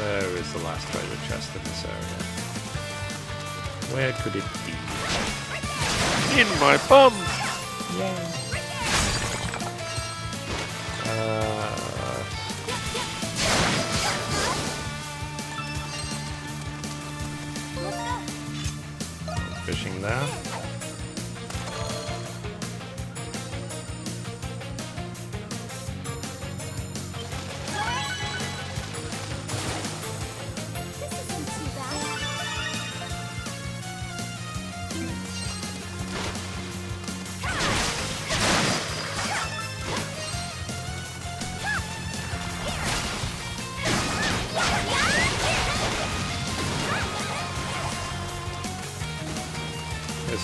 Where is the last treasure chest in this area? Where could it be? In my bum! Yeah. Fishing there.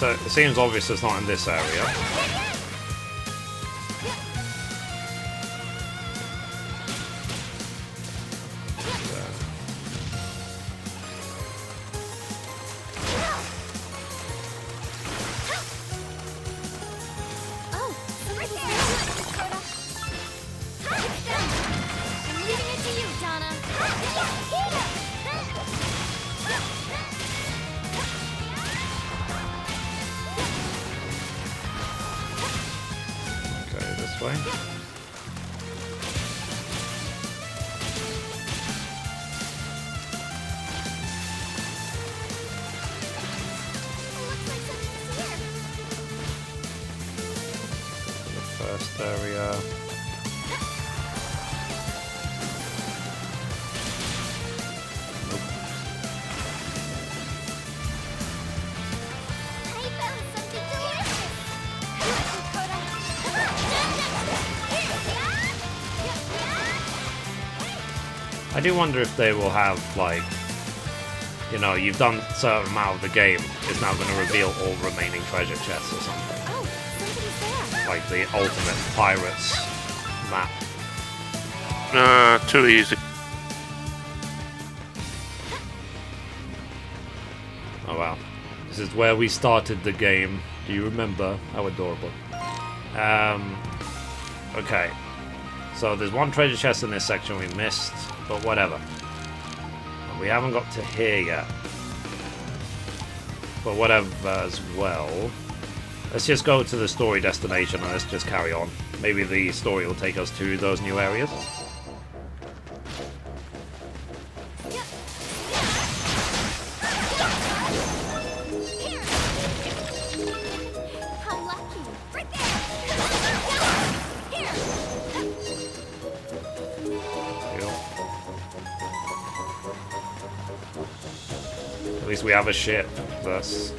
It seems obvious it's not in this area. Way. The first area. I do wonder if they will have, like, you know, you've done a certain amount of the game, it's now going to reveal all remaining treasure chests or something. Oh, somebody's there. Like the ultimate pirates map. Too easy. Oh wow. This is where we started the game. Do you remember? How adorable. Okay. So there's one treasure chest in this section we missed. But whatever. And we haven't got to here yet. But whatever as well. Let's just go to the story destination and let's just carry on. Maybe the story will take us to those new areas. At least we have a ship. That's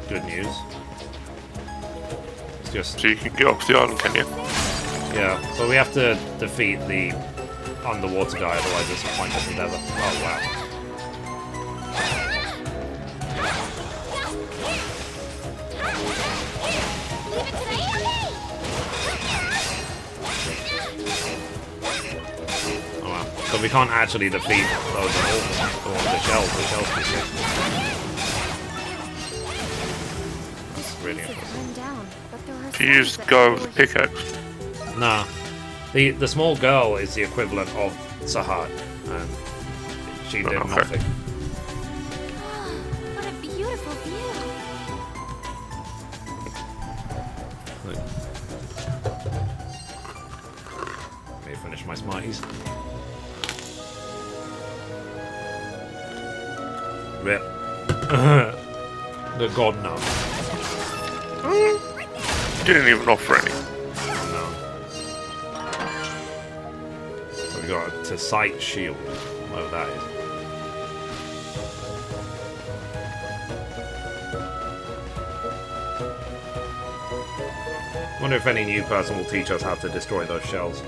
good news. It's just... So you can get off the island, can you? Yeah, but we have to defeat the underwater guy, otherwise it's a pointless endeavor. Oh wow. Oh wow. So we can't actually defeat those at all. The shells can see. Really interesting. Do you just go with the pickaxe? Nah. The small girl is the equivalent of Sahat, and she did nothing. What a beautiful view. Let me finish my Smarties. Rip. The god no. Didn't even offer any. No. So we got a to sight shield. Whatever that is. Wonder if any new person will teach us how to destroy those shells.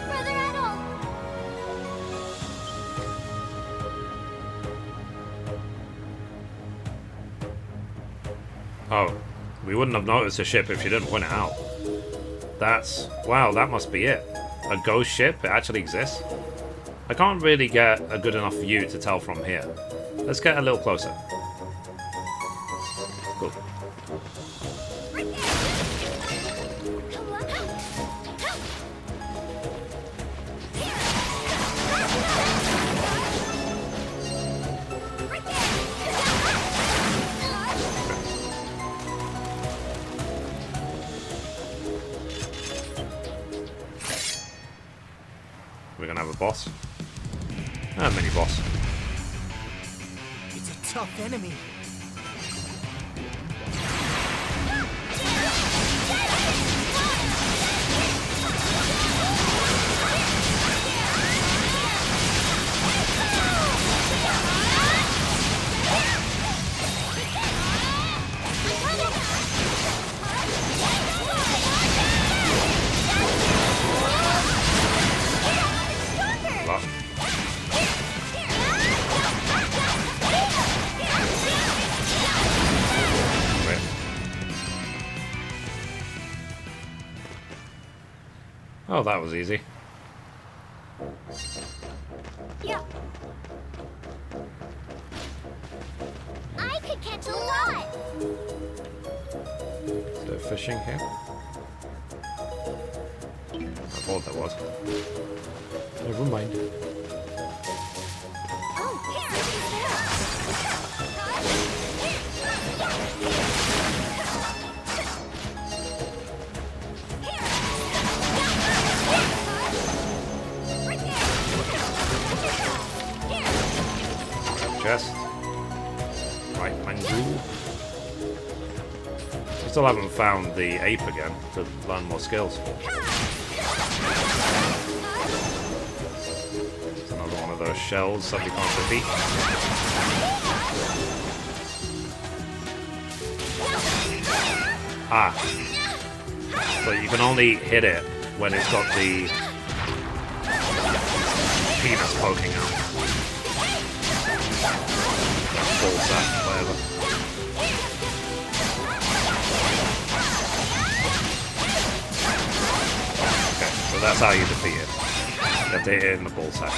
Brother Adol. Oh, we wouldn't have noticed a ship if she didn't point it out. That's... wow, that must be it. A ghost ship? It actually exists? I can't really get a good enough view to tell from here. Let's get a little closer. Cool. we're gonna have a boss. A mini boss. It's a tough enemy. Lot. Wait. Oh, that was easy. Yeah. I could catch a lot. Is there fishing here? I thought there was. Never mind. Oh, somebody's Chest. Right, mango. I still haven't found the ape again to learn more skills. It's another one of those shells that we can't defeat. Ah. So you can only hit it when it's got the penis poking out. Ball sack, whatever. Okay, so that's how you defeat it. You have to hit it in the ball sack.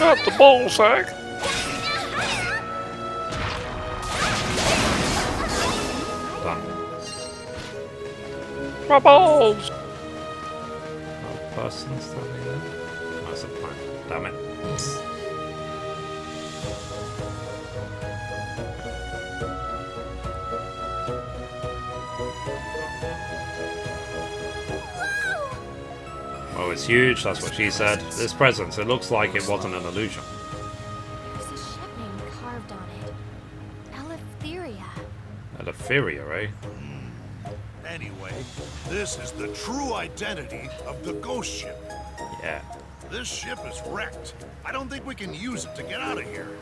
Not the ball sack. Done. My balls. No person standing there. That's a plant. Damn it. Oh, it's huge, that's what she said. This presence, it looks like it wasn't an illusion. There's a ship name carved on it. Eleftheria. Eleftheria, eh? Anyway, this is the true identity of the ghost ship. Yeah. This ship is wrecked. I don't think we can use it to get out of here.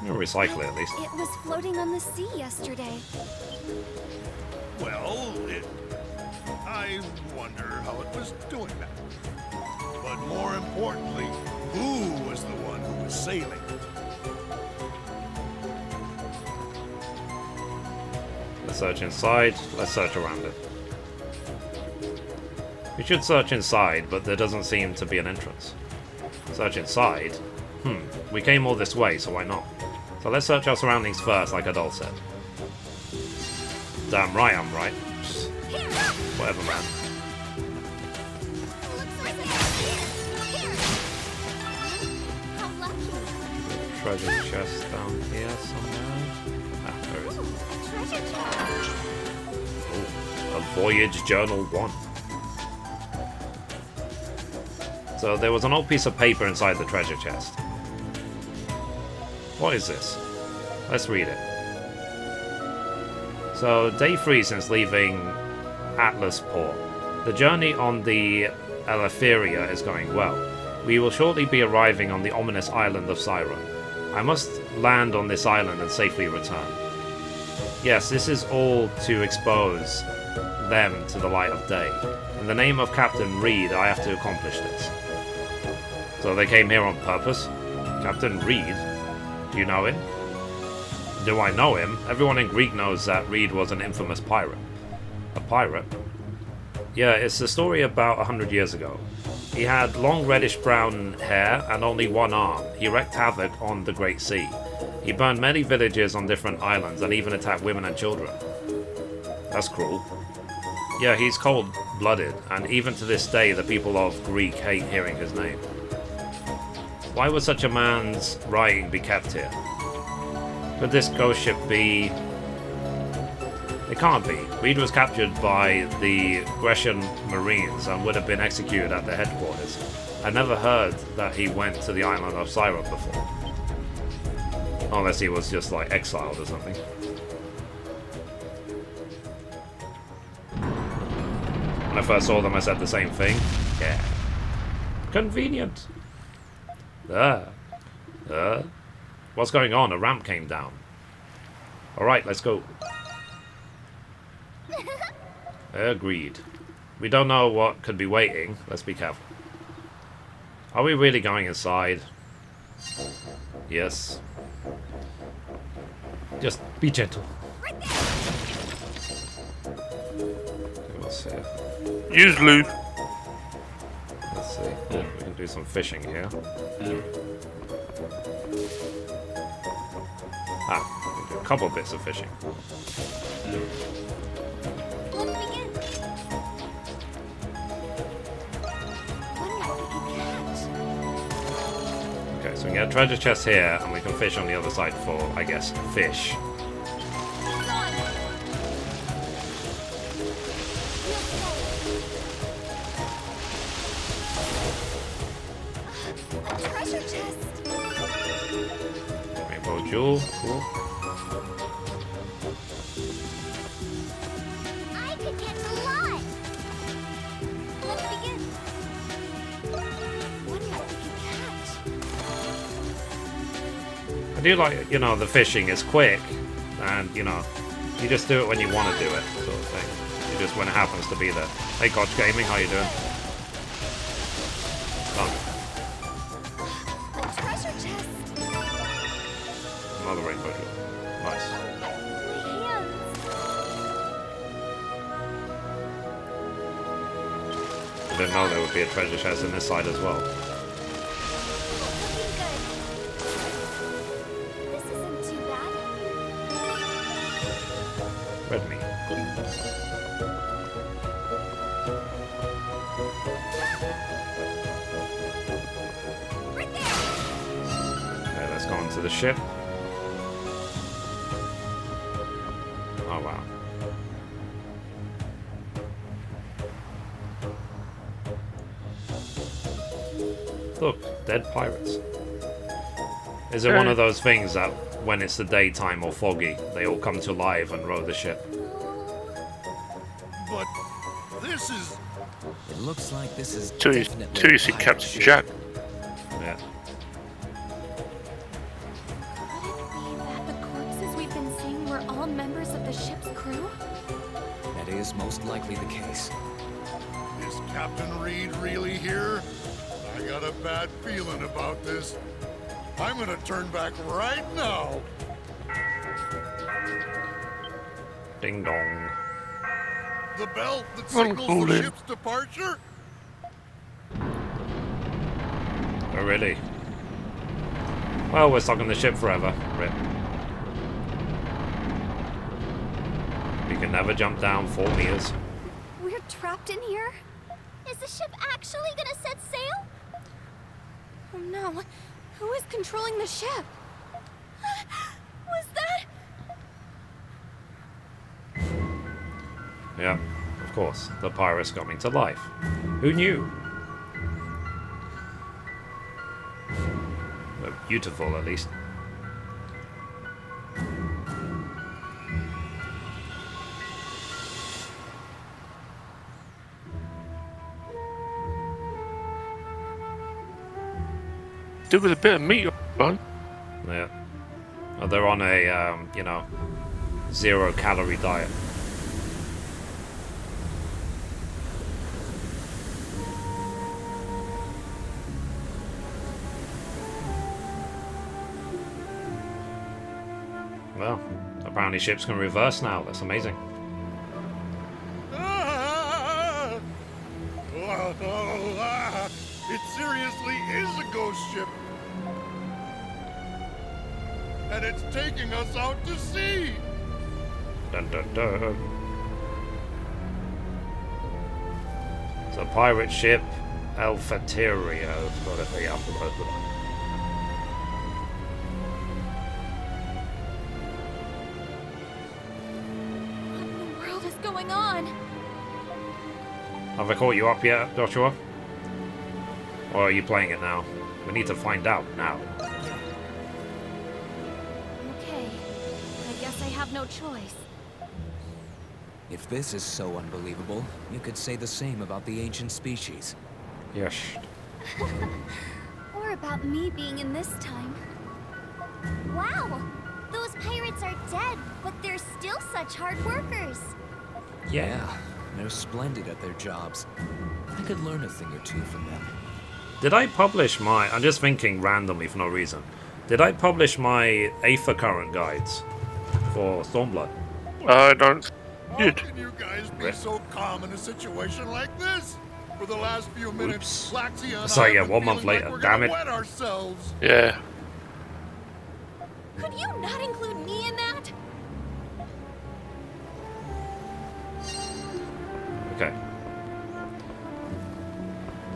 You'll recycle it at least. It was floating on the sea yesterday. Well, I wonder how it was doing that. But more importantly, who was the one who was sailing it? Let's search inside, let's search around it. We should search inside, but there doesn't seem to be an entrance. Search inside? We came all this way, so why not? So let's search our surroundings first, like Adol said. Damn right I'm right. Just whatever, man. How lucky. Treasure chest down here somewhere. Ah, there it is. Treasure chest. Ooh, a Voyage Journal 1. So there was an old piece of paper inside the treasure chest. What is this? Let's read it. So, day 3 since leaving Atlas Port. The journey on the Eleftheria is going well. We will shortly be arriving on the ominous island of Syra. I must land on this island and safely return. Yes, this is all to expose them to the light of day. In the name of Captain Reed, I have to accomplish this. So they came here on purpose? Captain Reed? Do you know him? Do I know him? Everyone in Greek knows that Reed was an infamous pirate. A pirate? Yeah, it's the story about 100 years ago. He had long reddish-brown hair and only one arm. He wreaked havoc on the Great Sea. He burned many villages on different islands and even attacked women and children. That's cruel. Yeah, he's cold-blooded, and even to this day the people of Greek hate hearing his name. Why would such a man's writing be kept here? Could this ghost ship be It can't be. Reed was captured by the Grecian Marines and would have been executed at their headquarters. I never heard that he went to the island of Syrup before. Unless he was just like exiled or something. When I first saw them, I said the same thing. Yeah. Convenient. What's going on? A ramp came down. Alright, let's go. Agreed. We don't know what could be waiting. Let's be careful. Are we really going inside? Yes. Just be gentle. What's here? Use loot. Let's see. Yeah, we can do some fishing here. Ah, we can do a couple bits of fishing. Let's begin. One might be a catch. Okay, so we can get a treasure chest here, and we can fish on the other side for, I guess, fish. It's on. A treasure chest. Rainbow jewel, cool. I could catch a lot. Let's begin. One might be a catch. I do like, you know, the fishing is quick, and, you know, you just do it when you want to do it, sort of thing. You just when it happens to be there. Hey, Koch Gaming, how you doing? Oh, A treasure chest. another rainbow jewel. Nice. My hands. I didn't know there would be a treasure chest in this side as well. Looking good. This isn't too bad. Red meat. Right there. Okay, let's go onto the ship. Oh, wow. Look, dead pirates. Is it one of those things that when it's the daytime or foggy, they all come to life and row the ship? But this is... It looks like this is Till you definitely a see pirate Captain ship. Jack. Yeah. Could it be that the corpses we've been seeing were all members of the ship's crew? That is most likely the case. Is Captain Reed really here? I got a bad feeling about this. I'm gonna turn back right now. Ding dong. The bell that Well, signals hold the it. ship's departure? Oh, really? Well, we're stuck on the ship forever. Rip. We can never jump down 4 meters. We're trapped in here? Is the ship actually gonna set sail? Oh no. Who is controlling the ship? Was that? Yeah, of course. The pirates coming to life. Who knew? They're beautiful, at least. Do with a bit of meat on. Yeah. Oh, they're on a, you know, 0-calorie diet. Well, apparently ships can reverse now. That's amazing. Ah! It seriously is a ghost ship. And it's taking us out to sea. Dun dun dun. It's a pirate ship, Alphateria. What in the going on? Have I caught you up yet, Joshua? Or are you playing it now? We need to find out now. Okay, I guess I have no choice. If this is so unbelievable, you could say the same about the ancient species. Yes. Or about me being in this time. Wow! Those pirates are dead, but they're still such hard workers. Yeah, they're splendid at their jobs. I could learn a thing or two from them. Did I publish my... I'm just thinking randomly for no reason. Did I publish my Aether Current guides for Stormblood? I don't. How Did. can you guys be so calm in a situation like this? For the last few minutes, Laxia and So, I yeah, have been 1 month feeling later, like we're damn gonna it. wet ourselves. Yeah. Could you not include me in that? Okay.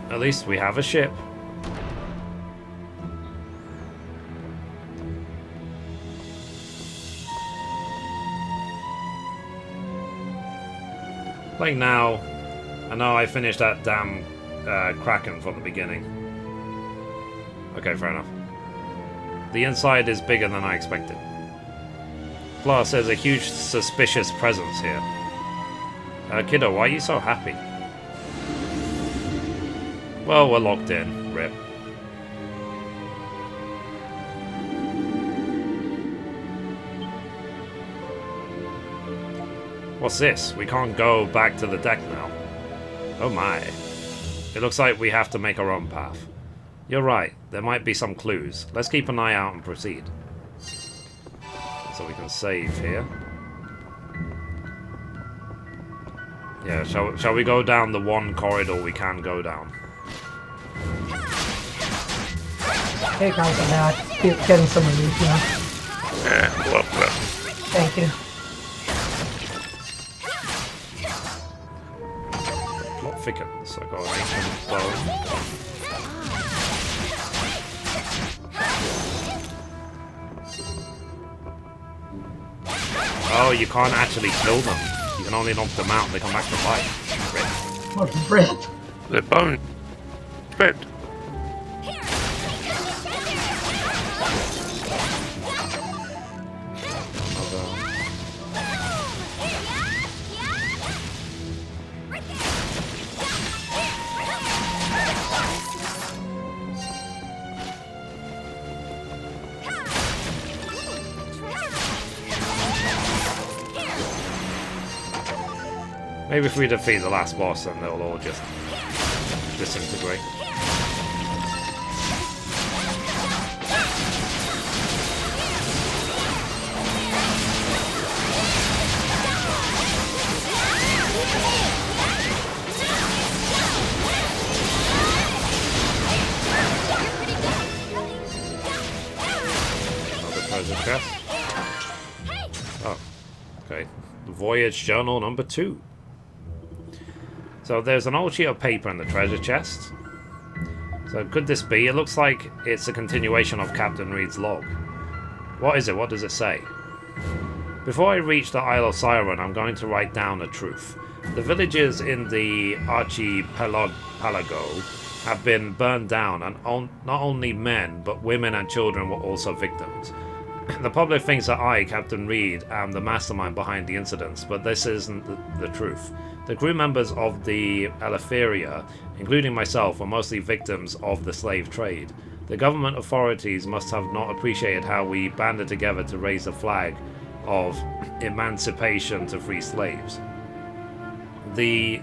At least we have a ship. Playing now. I know I finished that damn Kraken from the beginning. Okay, fair enough. The inside is bigger than I expected. Plus, there's a huge suspicious presence here. Kiddo, why are you so happy? Well, we're locked in. Rip. What's this? We can't go back to the deck now. Oh my. It looks like we have to make our own path. You're right. There might be some clues. Let's keep an eye out and proceed. So we can save here. Yeah, shall we go down the one corridor we can go down? Hey guys, I'm out. Getting some relief now. Yeah, well, Thank you. Plot thickens. I got an ancient bone. Oh, you can't actually kill them. You can only knock them out and they come back to life. Rip. What rip? they're bone. Spread. Maybe if we defeat the last boss, then they'll all just disintegrate. Another treasure chest. Oh, okay. Voyage Journal number 2. So there's an old sheet of paper in the treasure chest. So could this be? It looks like it's a continuation of Captain Reed's log. What is it? What does it say? Before I reach the Isle of Siren, I'm going to write down a truth. The villages in the archipelago have been burned down, and not only men, but women and children were also victims. The public thinks that I, Captain Reed, am the mastermind behind the incidents, but this isn't the truth. The crew members of the Eleftheria, including myself, were mostly victims of the slave trade. The government authorities must have not appreciated how we banded together to raise the flag of emancipation to free slaves. The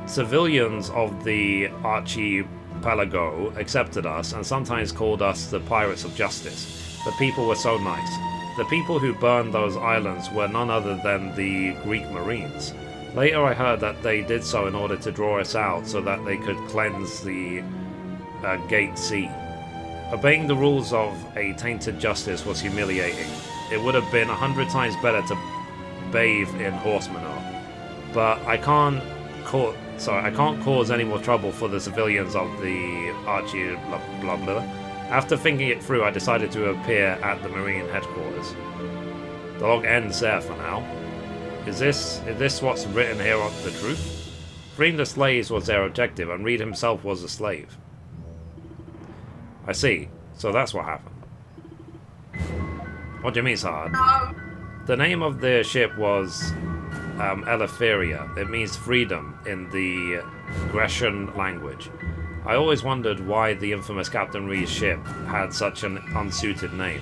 civilians of the archipelago accepted us and sometimes called us the Pirates of Justice. The people were so nice. The people who burned those islands were none other than the Greek Marines. Later I heard that they did so in order to draw us out so that they could cleanse the Gate Sea. Obeying the rules of a tainted justice was humiliating. It would have been 100 times better to bathe in horse manure. But I can't cause any more trouble for the civilians of the archipelago. After thinking it through, I decided to appear at the Marine headquarters. The log ends there for now. Is this what's written here on the truth? Freeing the slaves was their objective, and Reed himself was a slave. I see. So that's what happened. What do you mean, Sahad? The name of the ship was Eleftheria. It means freedom in the Grecian language. I always wondered why the infamous Captain Reed's ship had such an unsuited name.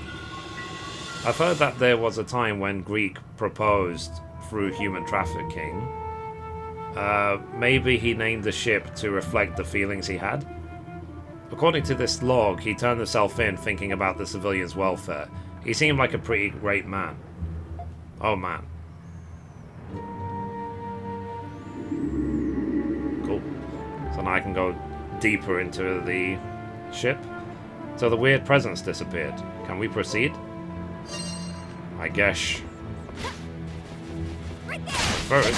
I've heard that there was a time when Greek proposed through human trafficking. Maybe he named the ship to reflect the feelings he had? According to this log, he turned himself in thinking about the civilians' welfare. He seemed like a pretty great man. Oh man. Cool. So now I can go deeper into the ship. So the weird presence disappeared. Can we proceed? I guess. First,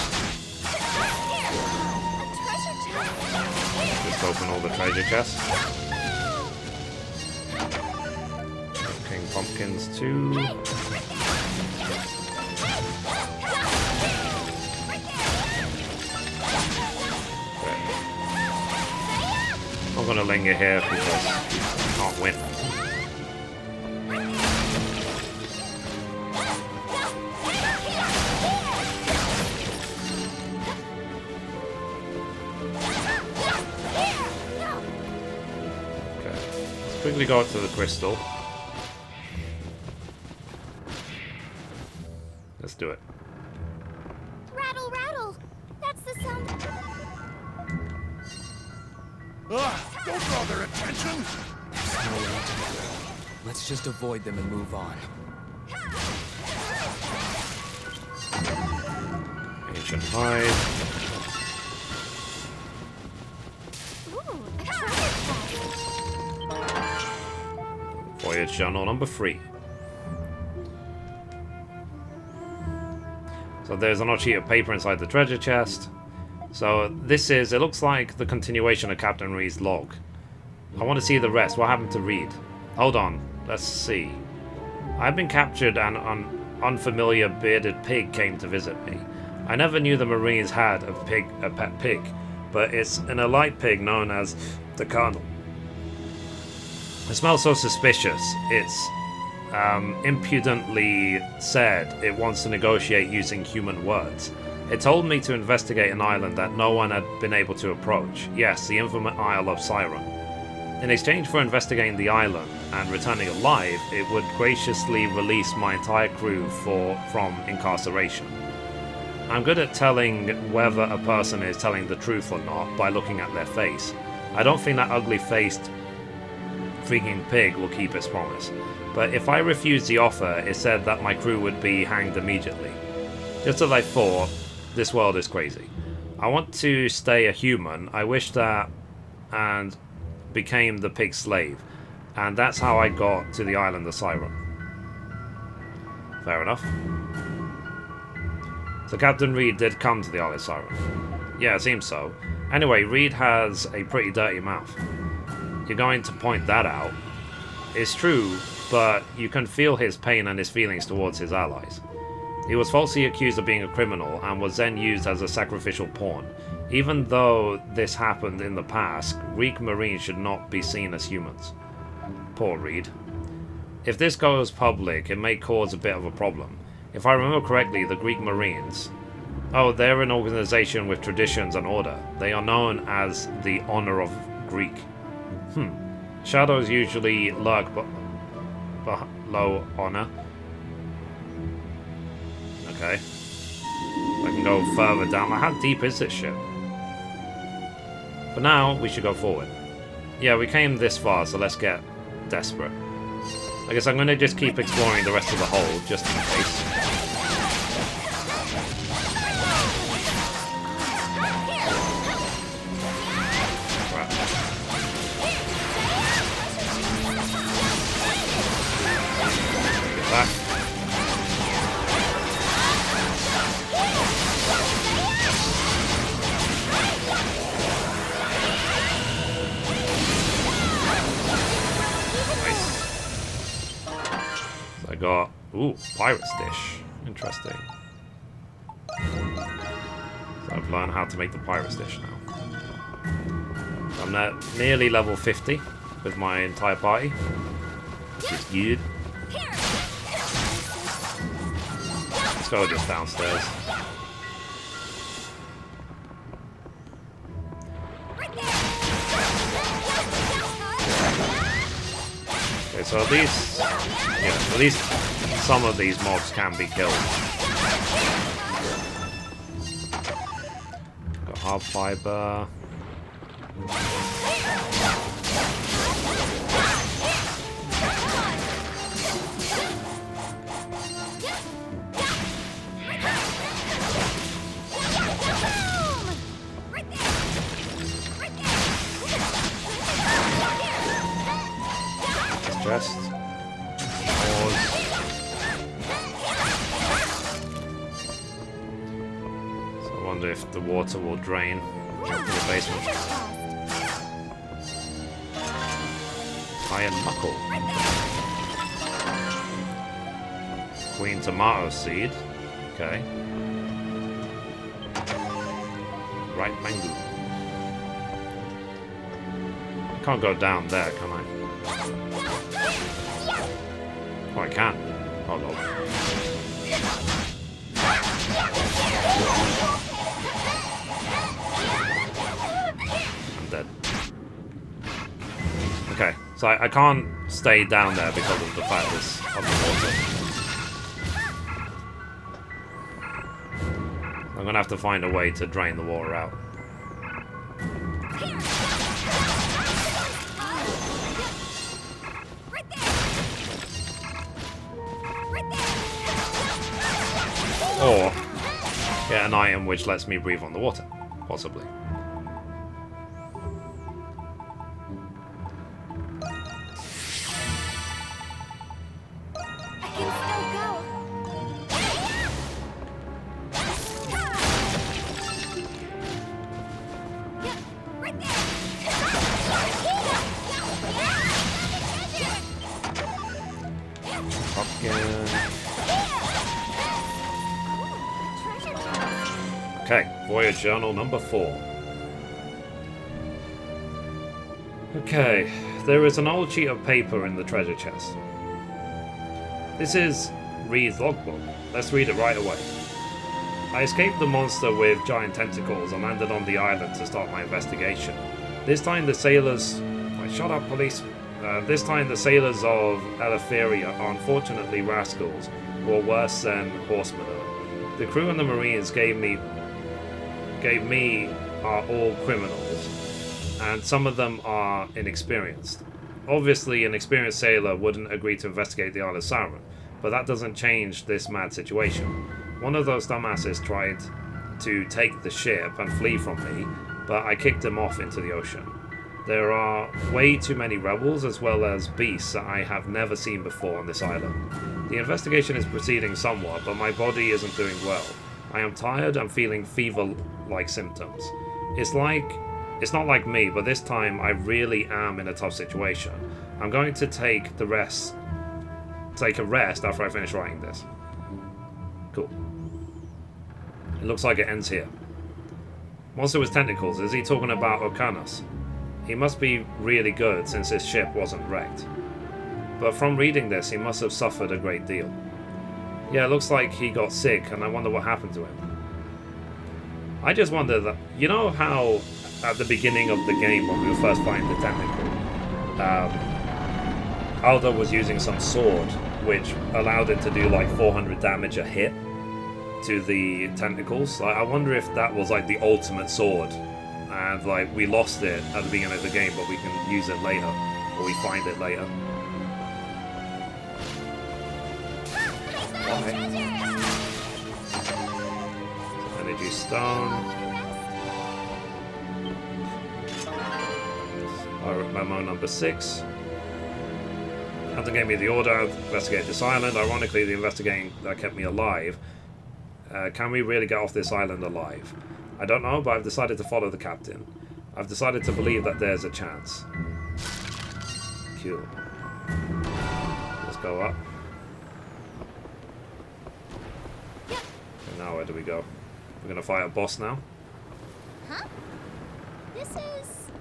just open all the treasure chests. King Pumpkins 2. I'm gonna linger here because I can't win. Quickly go up to the crystal. Let's do it. Rattle, rattle. That's the sound. Don't draw their attention! Let's just avoid them and move on. Ancient hide. Ooh, a treasure chest. Voyage journal number 3. So there's an odd sheet of paper inside the treasure chest. So this is, it looks like the continuation of Captain Reed's log. I want to see the rest. What happened to Reed? Hold on, let's see. I've been captured and an unfamiliar bearded pig came to visit me. I never knew the Marines had a pet pig, but it's an elite pig known as the Colonel. It smells so suspicious. It's impudently said it wants to negotiate using human words. It told me to investigate an island that no one had been able to approach. Yes, the infamous Isle of Siren. In exchange for investigating the island and returning alive, it would graciously release my entire crew from incarceration. I'm good at telling whether a person is telling the truth or not by looking at their face. I don't think that ugly-faced freaking pig will keep its promise. But if I refused the offer, it said that my crew would be hanged immediately. Just as I thought, this world is crazy. I want to stay a human. I wish that and became the pig slave. And that's how I got to the island of Siren. Fair enough. So Captain Reed did come to the Isle of Siren. Yeah, it seems so. Anyway, Reed has a pretty dirty mouth. You're going to point that out. It's true, but you can feel his pain and his feelings towards his allies. He was falsely accused of being a criminal and was then used as a sacrificial pawn. Even though this happened in the past, Greek Marines should not be seen as humans. Poor Reed. If this goes public, it may cause a bit of a problem. If I remember correctly, the Greek Marines... Oh, they're an organization with traditions and order. They are known as the Honor of Greek. Shadows usually lurk below honor. Okay. I can go further down. How deep is this ship? For now, we should go forward. Yeah, we came this far, so let's get desperate. I guess I'm going to just keep exploring the rest of the hold, just in case. Got, ooh, pirate's dish. Interesting. I've learned how to make the pirate's dish now. I'm at nearly level 50 with my entire party, which is good. Let's go just downstairs. Okay, so at least some of these mobs can be killed. Got hard fiber. Just pause. So I wonder if the water will drain into the basement. Iron knuckle. Queen tomato seed. Okay. Ripe mango. I can't go down there, can I? Oh, I can. Oh, no. I'm dead. Okay, so I can't stay down there because of the fact of the water. I'm gonna have to find a way to drain the water out. Or get an item which lets me breathe on the water, possibly. Okay, Voyage Journal number 4. Okay, there is an old sheet of paper in the treasure chest. This is Reed's logbook. Let's read it right away. I escaped the monster with giant tentacles and landed on the island to start my investigation. This time the sailors... shut up, police. This time the sailors of Eleftheria are unfortunately rascals, or worse than horsemen are. The crew and the marines gave me are all criminals, and some of them are inexperienced. Obviously, an experienced sailor wouldn't agree to investigate the Isle of Sauron, but that doesn't change this mad situation. One of those dumbasses tried to take the ship and flee from me, but I kicked him off into the ocean. There are way too many rebels as well as beasts that I have never seen before on this island. The investigation is proceeding somewhat, but my body isn't doing well. I am tired and feeling fever-like symptoms. It's not like me, but this time I really am in a tough situation. I'm going to take a rest after I finish writing this. Cool. It looks like it ends here. Monster with tentacles, is he talking about Ocanos? He must be really good since his ship wasn't wrecked. But from reading this, he must have suffered a great deal. Yeah, it looks like he got sick, and I wonder what happened to him. I just wonder that... You know how at the beginning of the game, when we were first fighting the tentacle, Aldo was using some sword, which allowed it to do like 400 damage a hit to the tentacles. Like, I wonder if that was like the ultimate sword, and like we lost it at the beginning of the game, but we can use it later, or we find it later. Energy stone. Pirate memo number 6. Hunter gave me the order to investigate this island. Ironically, the investigating that kept me alive. Can we really get off this island alive? I don't know, but I've decided to follow the captain. I've decided to believe that there's a chance. Cool. Let's go up. And now where do we go? We're going to fight a boss now. Huh?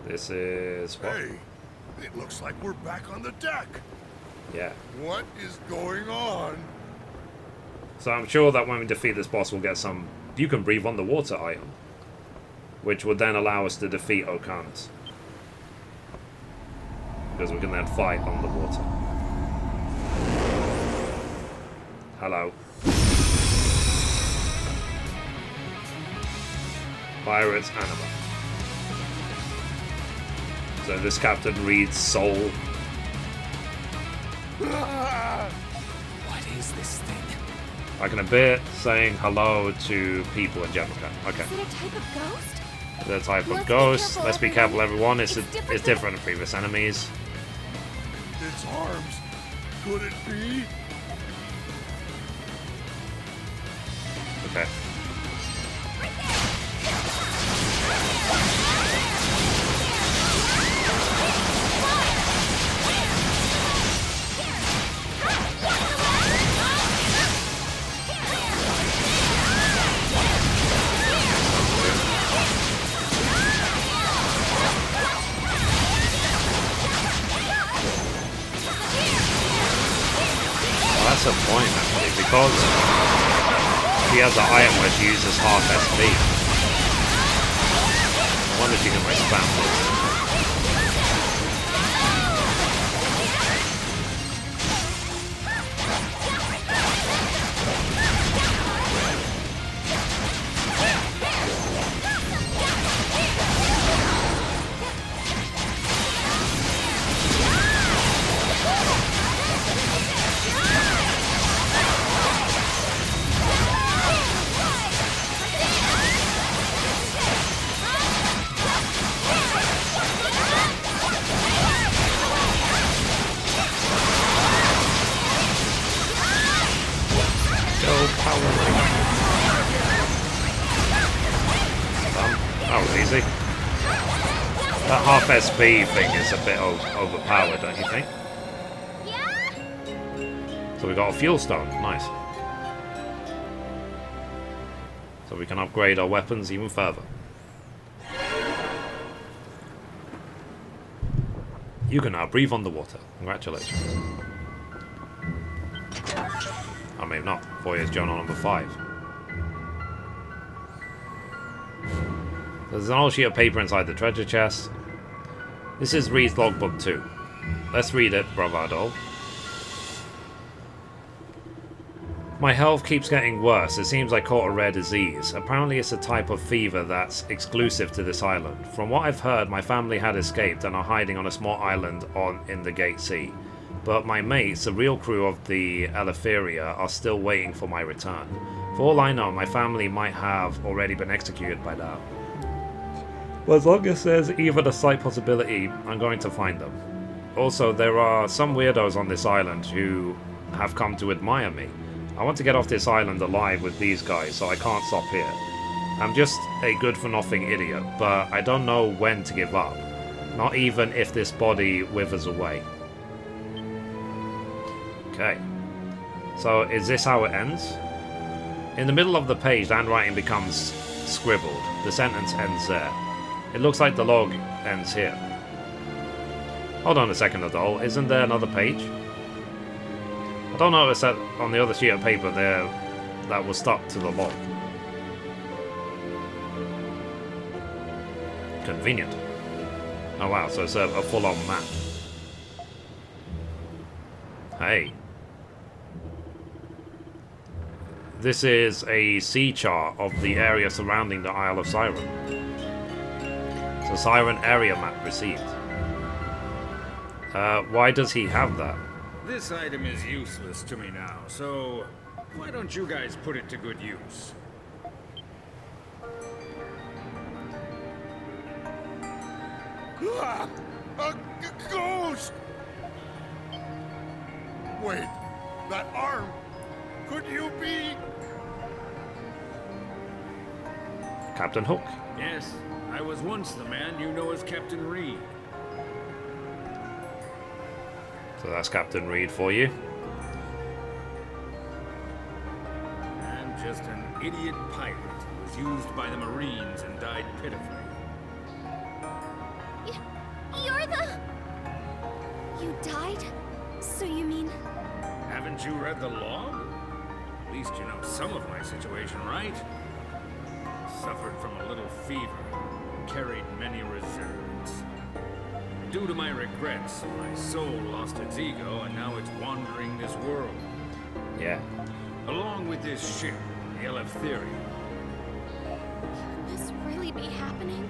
This is what? Hey, it looks like we're back on the deck. Yeah. What is going on? So I'm sure that when we defeat this boss, we'll get some "you can breathe underwater" item, which would then allow us to defeat Okanus, because we can then fight underwater. Hello. Pirates Anima. So this Captain Reed's soul. What is this thing? Like an abyss saying hello to people in general. Okay. Is it a type of ghost? The type of Let's be ghost. careful, Let's be careful, everyone. It's It's different different than previous enemies. Its arms. Could it be? Okay. Well, that's a point, actually, because she has an item where she uses half SP. I wonder if you can expand this. That was easy. That half SP thing is a bit overpowered, don't you think? So we got a fuel stone. Nice. So we can upgrade our weapons even further. You can now breathe underwater. Congratulations. I mean, not. Voyage Journal number 5. There's an old sheet of paper inside the treasure chest. This is Reed's logbook too. Let's read it, bravado. My health keeps getting worse. It seems I caught a rare disease. Apparently it's a type of fever that's exclusive to this island. From what I've heard, my family had escaped and are hiding on a small island in the Gate Sea. But my mates, the real crew of the Eleftheria, are still waiting for my return. For all I know, my family might have already been executed by now. But as long as there's even a slight possibility, I'm going to find them. Also, there are some weirdos on this island who have come to admire me. I want to get off this island alive with these guys, so I can't stop here. I'm just a good-for-nothing idiot, but I don't know when to give up. Not even if this body withers away. Okay. So, is this how it ends? In the middle of the page, the handwriting becomes scribbled. The sentence ends there. It looks like the log ends here. Hold on a second, Adol. Isn't there another page? I don't notice that on the other sheet of paper there that was stuck to the log. Convenient. Oh wow, so it's a full-on map. Hey. This is a sea chart of the area surrounding the Isle of Siren. So Siren area map received. Why does he have that? This item is useless to me now, so why don't you guys put it to good use? Ah, a ghost! Wait, that arm. Could you be? Captain Hook. Yes, I was once the man you know as Captain Reed. So that's Captain Reed for you. I'm just an idiot pirate who was was used by the Marines and died pitifully. You're the... You died? So you mean... Haven't you read the log? At least you know some of my situation, right? Suffered from a little fever, carried many reserves. Due to my regrets, my soul lost its ego and now it's wandering this world. Yeah. Along with this ship, the Mithrie. Can this really be happening?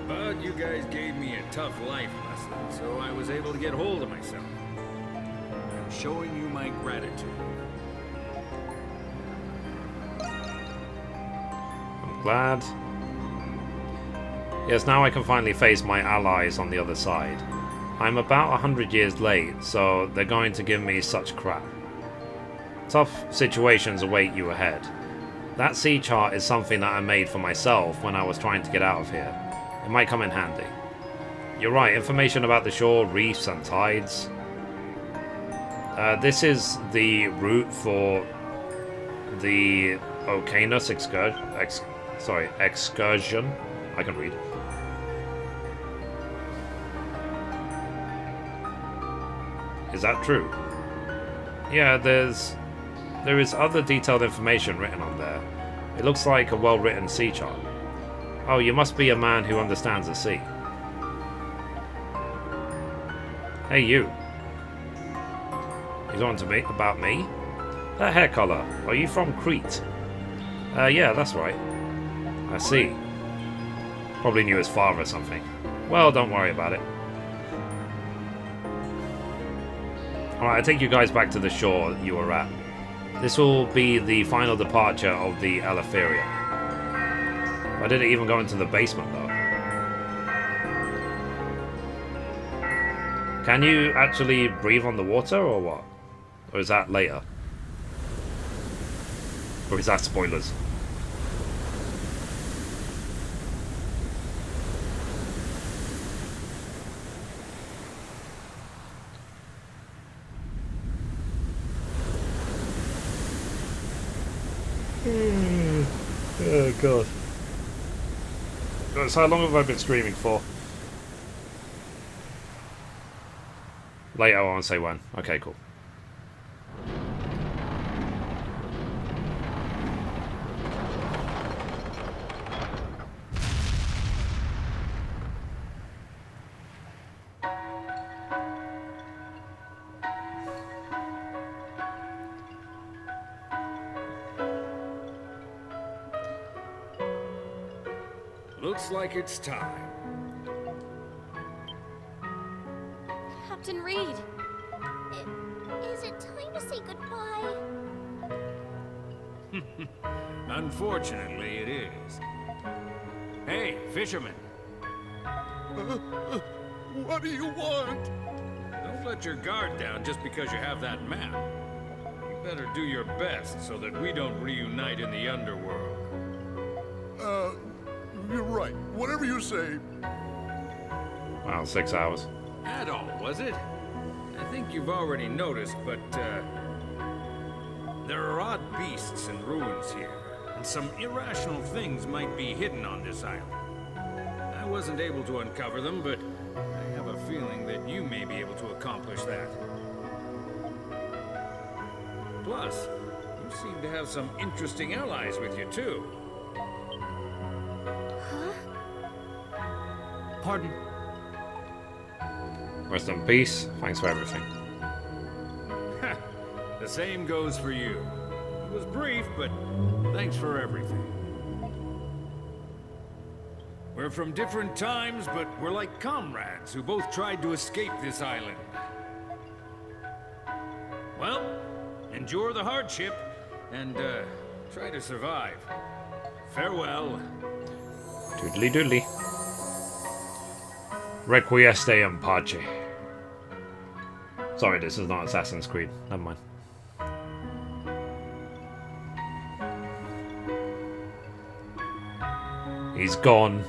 But you guys gave me a tough life lesson, so I was able to get hold of myself. I'm showing you my gratitude. I'm glad. Yes, now I can finally face my allies on the other side. I'm about 100 years late, so they're going to give me such crap. Tough situations await you ahead. That sea chart is something that I made for myself when I was trying to get out of here. It might come in handy. You're right, information about the shore, reefs and tides. This is the route for the Ocanus excursion. I can read. Is that true? Yeah, there is other detailed information written on there. It looks like a well-written sea chart. Oh, you must be a man who understands the sea. Hey, you. He's on to me about me? That hair color. Are you from Crete? Yeah, that's right. I see. Probably knew his father or something. Well, don't worry about it. Alright, I take you guys back to the shore you were at. This will be the final departure of the Mithrie. I didn't even go into the basement, though. Can you actually breathe on the water, or what? Or is that later? Or is that spoilers? Oh god. So how long have I been streaming for? Later, I won't say when. Okay, cool. Looks like it's time. Captain Reed, is it time to say goodbye? Unfortunately, it is. Hey, fisherman. What do you want? Don't let your guard down just because you have that map. You better do your best so that we don't reunite in the underworld. You're right. Whatever you say. Wow, 6 hours. That all, was it? I think you've already noticed, but, there are odd beasts and ruins here, and some irrational things might be hidden on this island. I wasn't able to uncover them, but I have a feeling that you may be able to accomplish that. Plus, you seem to have some interesting allies with you, too. Pardon? Rest in peace. Thanks for everything. The same goes for you. It was brief, but thanks for everything. We're from different times, but we're like comrades who both tried to escape this island. Well, endure the hardship and try to survive. Farewell. Doodly doodly. Requiesce in pace. Sorry, this is not Assassin's Creed. Never mind. He's gone.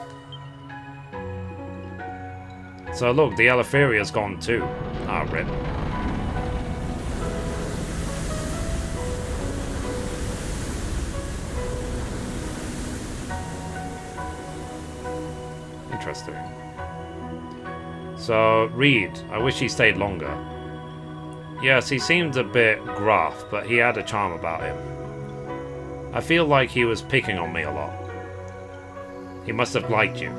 So look, the Mithrie is gone too. Ah, rip. Interesting. So, Reed, I wish he stayed longer. Yes, he seemed a bit gruff, but he had a charm about him. I feel like he was picking on me a lot. He must have liked you.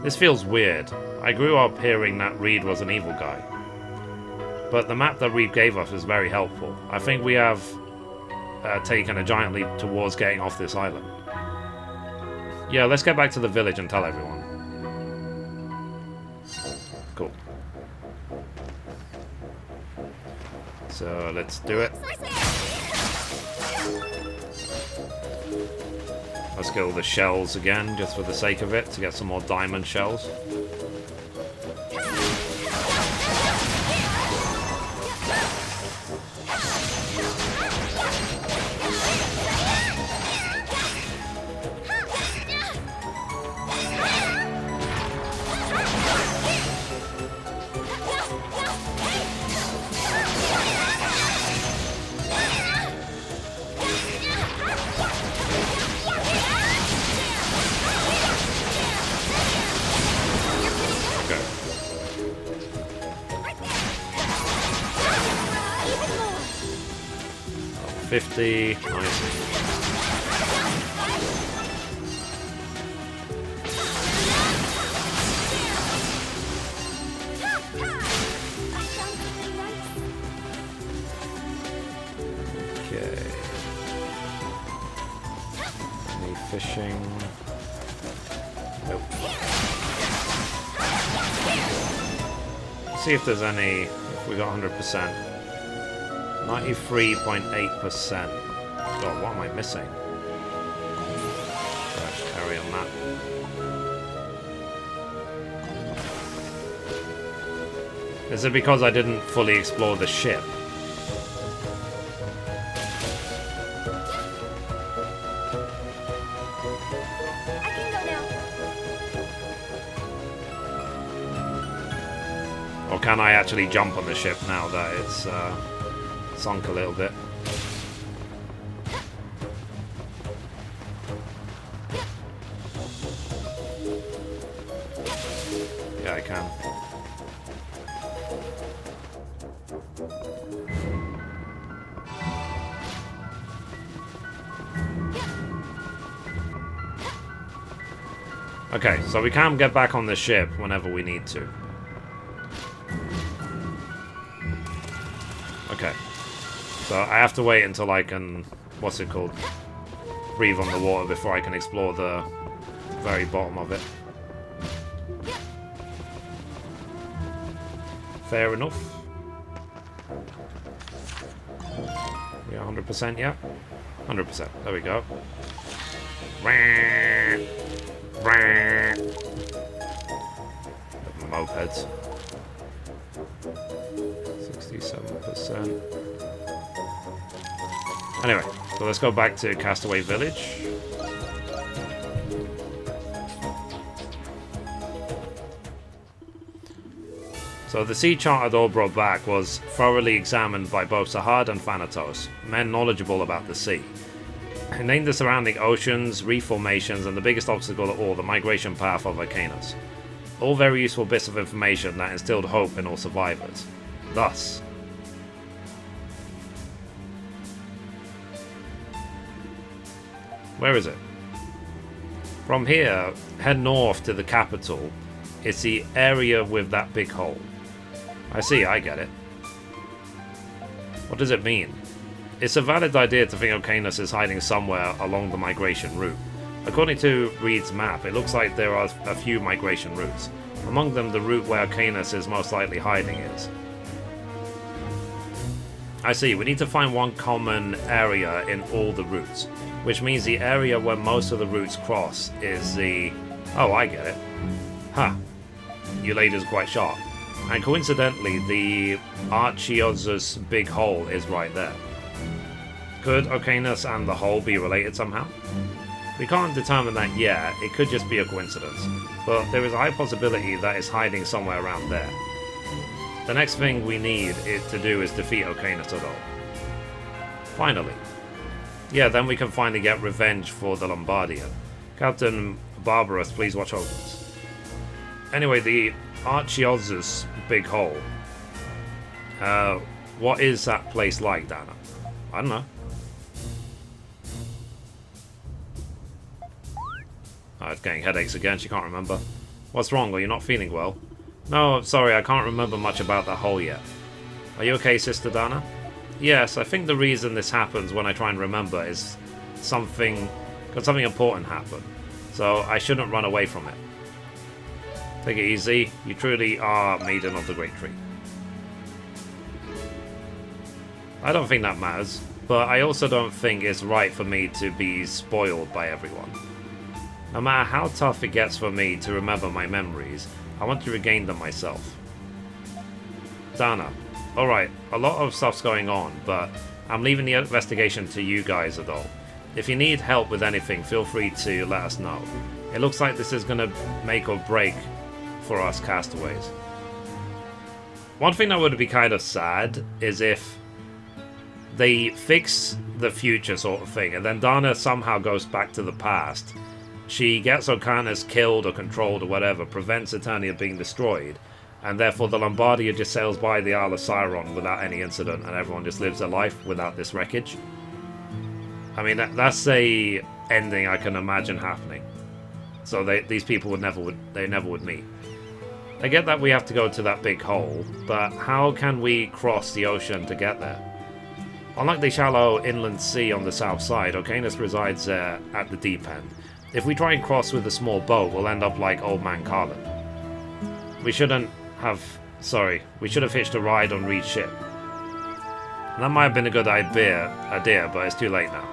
This feels weird. I grew up hearing that Reed was an evil guy. But the map that Reed gave us is very helpful. I think we have taken a giant leap towards getting off this island. Yeah, let's get back to the village and tell everyone. Cool. So let's do it. Let's kill the shells again, just for the sake of it, to get some more diamond shells. Okay. 50. Nice. Okay. Any fishing? Nope. See if there's any. If we got 100%. 93.8%. God, what am I missing? Right, carry on that. Is it because I didn't fully explore the ship? I can go now. Or can I actually jump on the ship now that it's sunk a little bit? Yeah, I can. Okay, so we can get back on the ship whenever we need to. Okay. So I have to wait until I can, what's it called, breathe on the water before I can explore the very bottom of it. Fair enough. We are 100% yet? 100%. There we go. Mopeds. 67%. Anyway, so let's go back to Castaway Village. So the sea chart Adol brought back was thoroughly examined by both Sahad and Thanatos, men knowledgeable about the sea. He named the surrounding oceans, reef formations, and the biggest obstacle of all, the migration path of Arcanus. All very useful bits of information that instilled hope in all survivors. Thus, where is it? From here, head north to the capital. It's the area with that big hole. I see, I get it. What does it mean? It's a valid idea to think Arcanus is hiding somewhere along the migration route. According to Reed's map, it looks like there are a few migration routes. Among them, the route where Arcanus is most likely hiding is. I see, we need to find one common area in all the routes, which means the area where most of the routes cross is the... Oh, I get it. Huh. Your lady's quite sharp. And coincidentally, the Archiozus big hole is right there. Could Arcanus and the hole be related somehow? We can't determine that yet, it could just be a coincidence, but there is a high possibility that it's hiding somewhere around there. The next thing we need it to do is defeat Arcanus at all. Finally. Yeah, then we can finally get revenge for the Lombardian. Captain Barbarous, please watch over us. Anyway, the Archeozus big hole. What is that place like, Dana? I don't know. Oh, it's getting headaches again. She can't remember. What's wrong? Are you not feeling well? No, I'm sorry. I can't remember much about that hole yet. Are you okay, Sister Dana? Yes, I think the reason this happens when I try and remember is something important happened. So I shouldn't run away from it. Take it easy. You truly are Maiden of the Great Tree. I don't think that matters, but I also don't think it's right for me to be spoiled by everyone. No matter how tough it gets for me to remember my memories, I want to regain them myself. Dana, alright, a lot of stuff's going on, but I'm leaving the investigation to you guys at all. If you need help with anything, feel free to let us know. It looks like this is gonna make or break for us castaways. One thing that would be kind of sad is if they fix the future sort of thing, and then Dana somehow goes back to the past. She gets Ocanus killed or controlled or whatever, prevents Eternia being destroyed, and therefore the Lombardia just sails by the Isle of Siron without any incident, and everyone just lives their life without this wreckage. I mean, that's a ending I can imagine happening. So these people never would meet. I get that we have to go to that big hole, but how can we cross the ocean to get there? Unlike the shallow inland sea on the south side, Ocanus resides there at the deep end. If we try and cross with a small boat, we'll end up like Old Man Carlin. We should have hitched a ride on Reed's ship. That might have been a good idea, but it's too late now.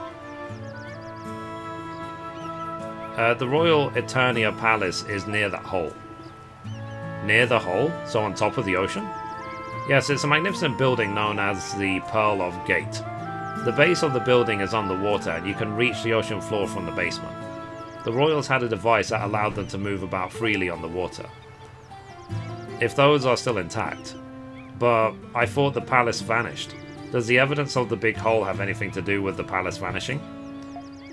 The Royal Eternia Palace is near that hole. Near the hole? So on top of the ocean? Yes, it's a magnificent building known as the Pearl of Gate. The base of the building is underwater, and you can reach the ocean floor from the basement. The royals had a device that allowed them to move about freely on the water. If those are still intact. But I thought the palace vanished. Does the evidence of the big hole have anything to do with the palace vanishing?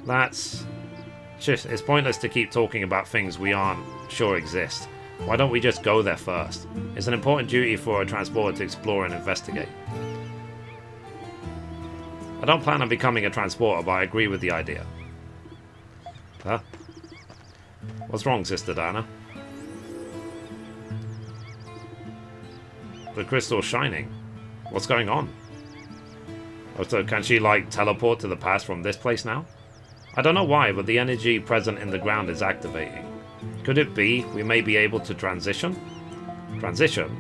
It's pointless to keep talking about things we aren't sure exist. Why don't we just go there first? It's an important duty for a transporter to explore and investigate. I don't plan on becoming a transporter, but I agree with the idea. Huh? What's wrong, Sister Dana? The crystal's shining. What's going on? Oh, so can she, like, teleport to the past from this place now? I don't know why, but the energy present in the ground is activating. Could it be we may be able to transition? Transition?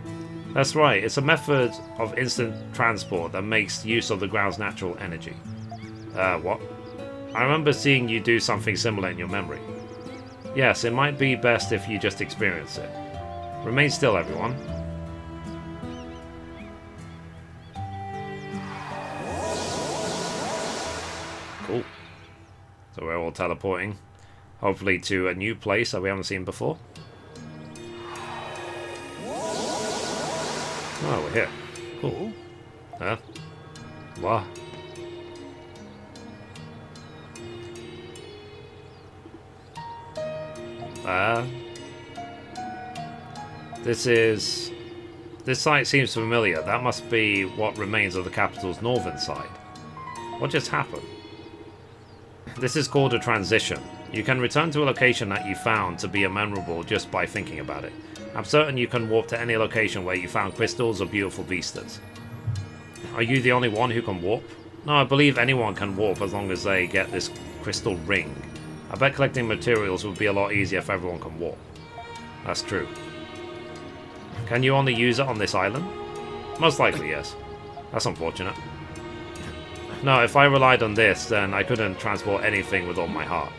That's right, it's a method of instant transport that makes use of the ground's natural energy. What? I remember seeing you do something similar in your memory. Yes, it might be best if you just experience it. Remain still, everyone. Cool. So we're all teleporting. Hopefully to a new place that we haven't seen before. Oh, we're here. Cool. Huh? What? This site seems familiar. That must be what remains of the capital's northern side. What just happened? This is called a transition. You can return to a location that you found to be memorable just by thinking about it. I'm certain you can warp to any location where you found crystals or beautiful vistas. Are you the only one who can warp? No, I believe anyone can warp as long as they get this crystal ring. I bet collecting materials would be a lot easier if everyone can warp. That's true. Can you only use it on this island? Most likely, yes. That's unfortunate. No, if I relied on this, then I couldn't transport anything with all my heart.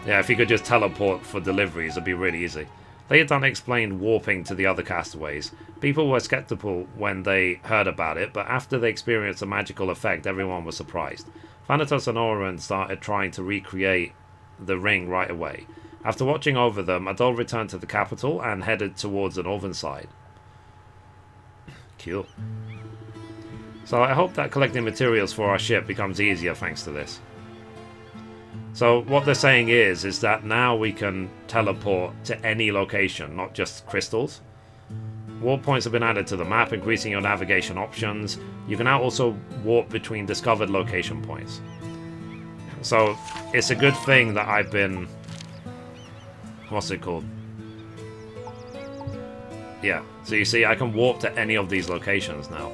Yeah, if you could just teleport for deliveries, it'd be really easy. Later Dana explained warping to the other castaways. People were skeptical when they heard about it, but after they experienced the magical effect, everyone was surprised. Thanatos and Oren started trying to recreate the ring right away. After watching over them, Adol returned to the capital and headed towards the northern side. Cool. So I hope that collecting materials for our ship becomes easier thanks to this. So what they're saying is that now we can teleport to any location, not just crystals. Warp points have been added to the map, increasing your navigation options. You can now also warp between discovered location points. So it's a good thing that I've been... What's it called? Yeah, so you see I can warp to any of these locations now.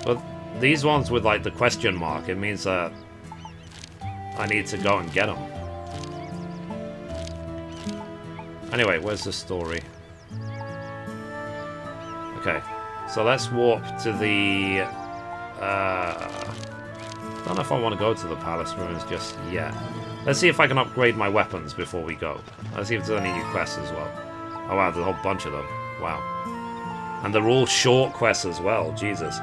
But these ones with like the question mark, it means that I need to go and get them. Anyway, where's the story? Okay, so let's warp to the... don't know if I want to go to the palace ruins just yet. Let's see if I can upgrade my weapons before we go. Let's see if there's any new quests as well. Oh wow, there's a whole bunch of them. Wow. And they're all short quests as well. Jesus.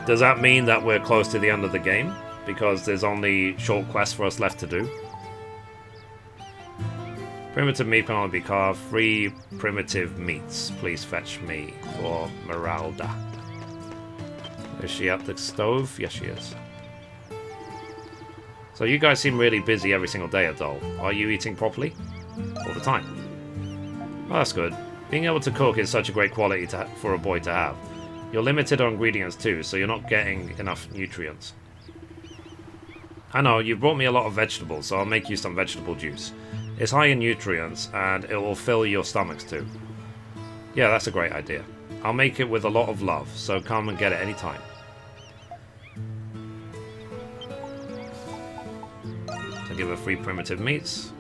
Does that mean that we're close to the end of the game? Because there's only short quests for us left to do? Primitive meat can only be carved. 3 primitive meats. Please fetch me for Meralda. Is she at the stove? Yes, she is. So you guys seem really busy every single day, Adol. Are you eating properly? All the time? Well, that's good. Being able to cook is such a great quality for a boy to have. You're limited on ingredients too, so you're not getting enough nutrients. I know, you brought me a lot of vegetables, so I'll make you some vegetable juice. It's high in nutrients, and it will fill your stomachs too. Yeah, that's a great idea. I'll make it with a lot of love, so come and get it anytime. So give her 3 primitive meats.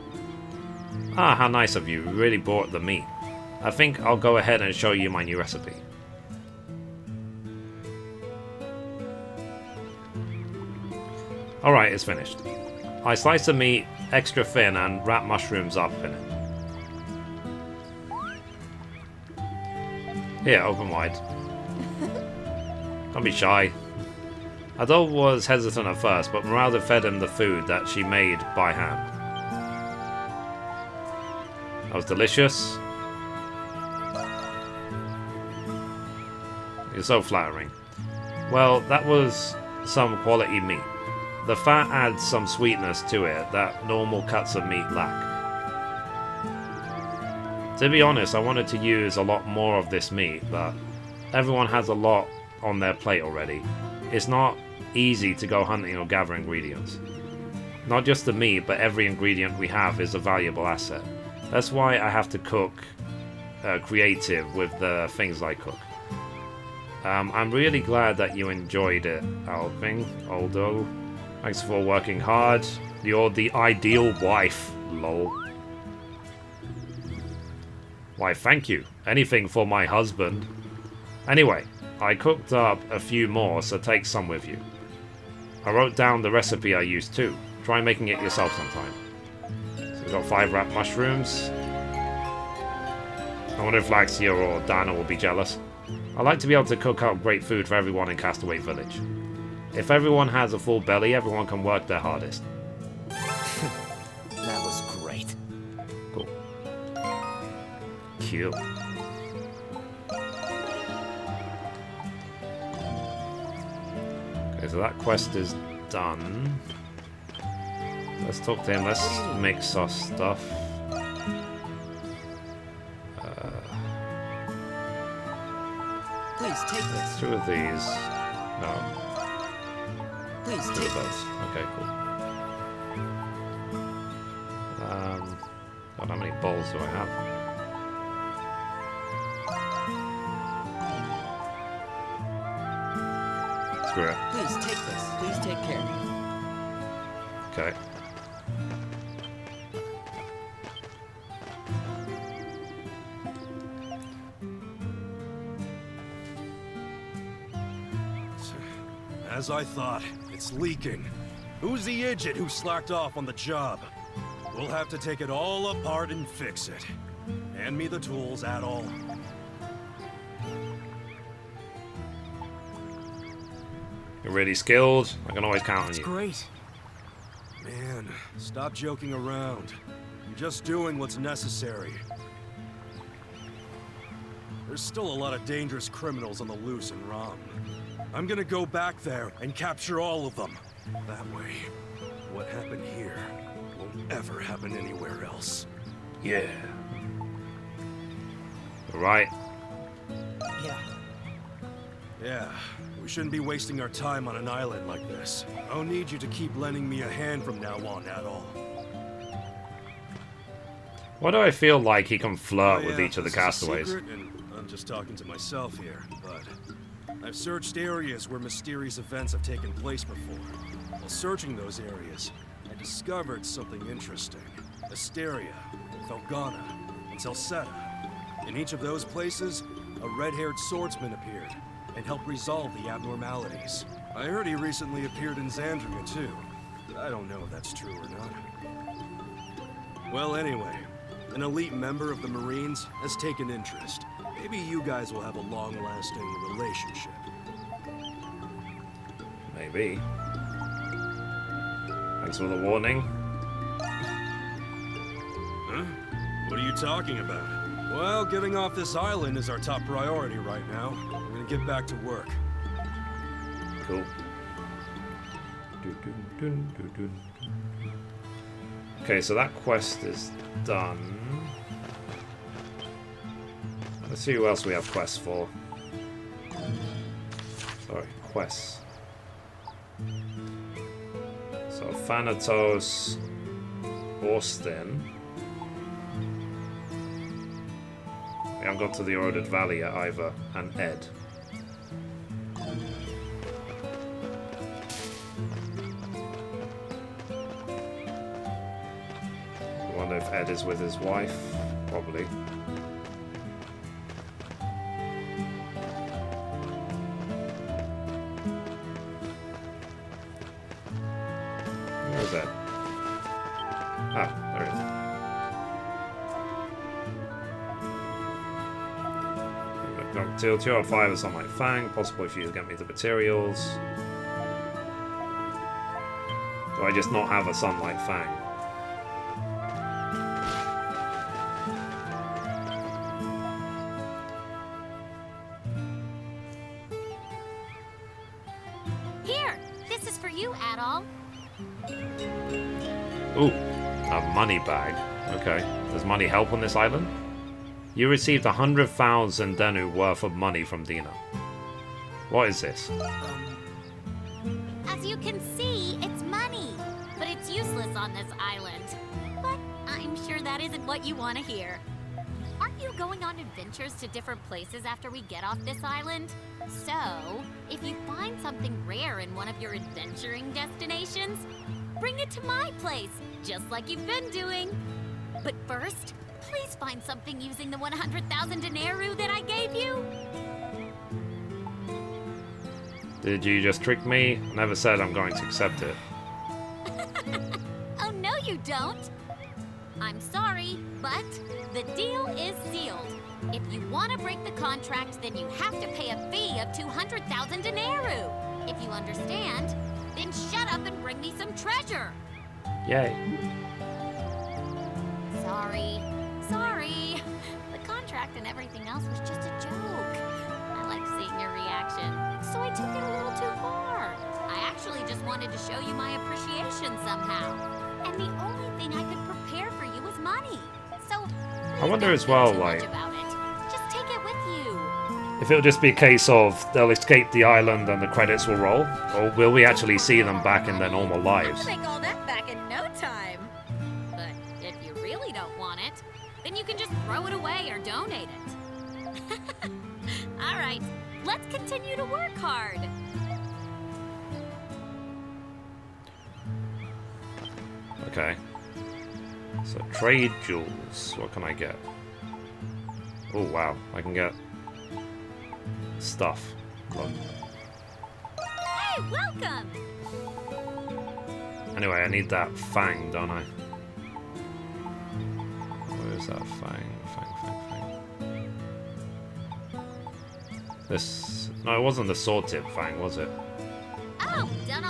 Ah, how nice of you. You really bought the meat. I think I'll go ahead and show you my new recipe. Alright, it's finished. I slice the meat extra thin and wrap mushrooms up in it. Here, open wide. Don't be shy. Adol was hesitant at first, but Meralda fed him the food that she made by hand. That was delicious. You're so flattering. Well, that was some quality meat. The fat adds some sweetness to it that normal cuts of meat lack. To be honest, I wanted to use a lot more of this meat, but everyone has a lot on their plate already. It's not easy to go hunting or gather ingredients. Not just the meat, but every ingredient we have is a valuable asset. That's why I have to cook creative with the things I cook. I'm really glad that you enjoyed it, Alvin, although thanks for working hard. You're the ideal wife, lol. Why, thank you. Anything for my husband. Anyway, I cooked up a few more, so take some with you. I wrote down the recipe I used too. Try making it yourself sometime. So we've got 5 wrapped mushrooms. I wonder if Laxia or Dana will be jealous. I like to be able to cook up great food for everyone in Castaway Village. If everyone has a full belly, everyone can work their hardest. That was great. Cool. Cute. Okay, so that quest is done. Let's talk to him. Let's mix our stuff. Please take this. 2 of these. No. Please 2 take of those. this. Okay, cool. God, how many bowls do I have? Screw it. Please take this. Please take care. Okay. As I thought, it's leaking. Who's the idiot who slacked off on the job? We'll have to take it all apart and fix it. Hand me the tools, Adol. You're really skilled. I can always count on That's you. great. Man, stop joking around. I'm just doing what's necessary. There's still a lot of dangerous criminals on the loose in Rom. I'm gonna go back there and capture all of them. That way, what happened here won't ever happen anywhere else. Yeah. Right. Yeah. Yeah, we shouldn't be wasting our time on an island like this. I'll need you to keep lending me a hand from now on, at all. Why do I feel like he can flirt Oh, with yeah, each of the this is a castaways? secret, and I'm just talking to myself here, but I've searched areas where mysterious events have taken place before. While searching those areas, I discovered something interesting. Asteria, Felgana, and Celceta. In each of those places, a red-haired swordsman appeared and helped resolve the abnormalities. I heard he recently appeared in Xandria too, but I don't know if that's true or not. Well, anyway, an elite member of the Marines has taken interest. Maybe you guys will have a long-lasting relationship. Maybe. Thanks for the warning. Huh? What are you talking about? Well, getting off this island is our top priority right now. We're gonna get back to work. Cool. Okay, so that quest is done. Let's see who else we have quests for. Sorry, quests. So Thanatos, Austin. We haven't got to the Ordered Valley yet either, and Ed. I wonder if Ed is with his wife. Probably. Where is Ed? Ah, there it is. Till 2 out of 5 is on my Fang. Possible if you get me the materials. Do I just not have a Sunlight Fang? Here, this is for you, Adol. Ooh, a money bag. Okay. Does money help on this island? You received 100,000 Denu worth of money from Dina. What is this? As you can see, it's money, but it's useless on this island. But I'm sure that isn't what you want to hear. Aren't you going on adventures to different places after we get off this island? So, if you find something rare in one of your adventuring destinations, bring it to my place, just like you've been doing. But first, please find something using the 100,000 denarii that I gave you. Did you just trick me? I never said I'm going to accept it. Oh, no you don't. I'm sorry, but the deal is sealed. If you want to break the contract, then you have to pay a fee of 200,000 denarii. If you understand, then shut up and bring me some treasure. Yay. Sorry. The contract and everything else was just a joke. I like seeing your reaction, so I took it a little too far. I actually just wanted to show you my appreciation somehow. And the only thing I could prepare for you was money. So, I wonder don't as well, think too much like, about it. Just take it with you. if it'll just be a case of they'll escape the island and the credits will roll, or will we actually see them back in their normal lives? I'll make all that back in no time. But if you really don't want it, then you can just throw it away or donate it. All right, let's continue to work hard. Okay. So trade jewels. What can I get? Oh wow, I can get stuff. Look. Hey, welcome! Anyway, I need that fang, don't I? Where is that fang? Fang. This... No, it wasn't the sword tip fang, was it? Oh, done